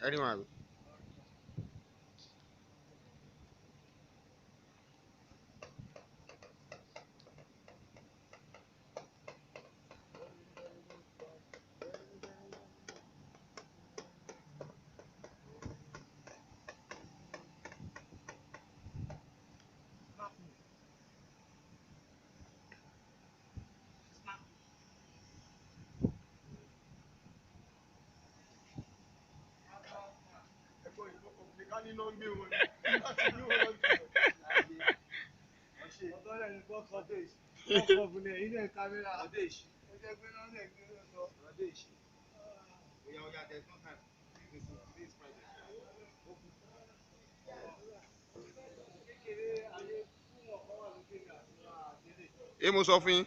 Anyone. Emo sọ fún yín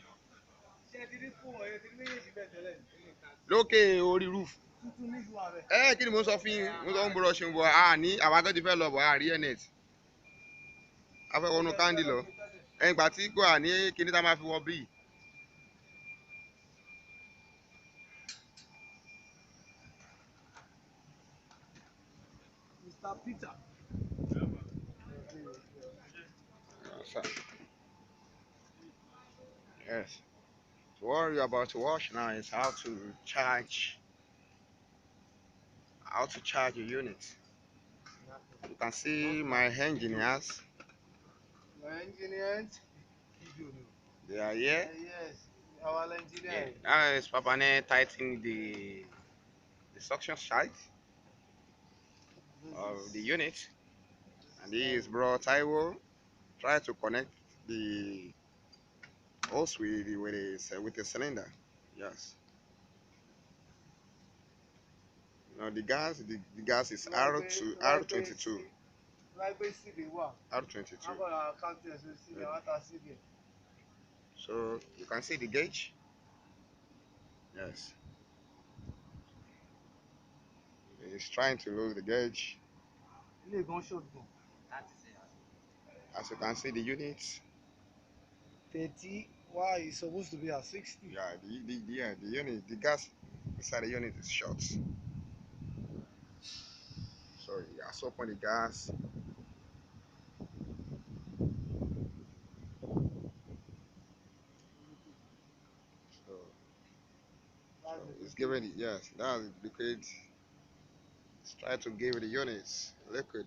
lókè orí roof. Kí ni mo sọ fún yín mo sọ fún bọ́rọ̀ ṣe ń bọ̀ ní àwọn akẹ́kọ̀ọ́ ti fẹ́ lọ bọ̀ rí ẹ̀nẹ̀t afẹ́wọ́nú káńdì lọ ẹ̀yìn ìgbà tí kò ní kíní tá a máa fi wọ bíi. Mr. Peter. Yes. So what you're about to watch now is how to charge your unit. You can see my engineers. Your engineers? They are here. Yes, our engineer. Now is Papane tightening the suction side of the unit, and this is bro Taiwo try to connect the hose with the cylinder. Yes. Now the gas is R22. R22. So you can see the gauge. Yes. He's trying to lose the gauge. As you can see the units. 30. Why is supposed to be at 60? Yeah, the unit, the gas inside the unit is short. So you just open the gas. So it's giving it, yes, that's liquid. It's trying to give the units liquid.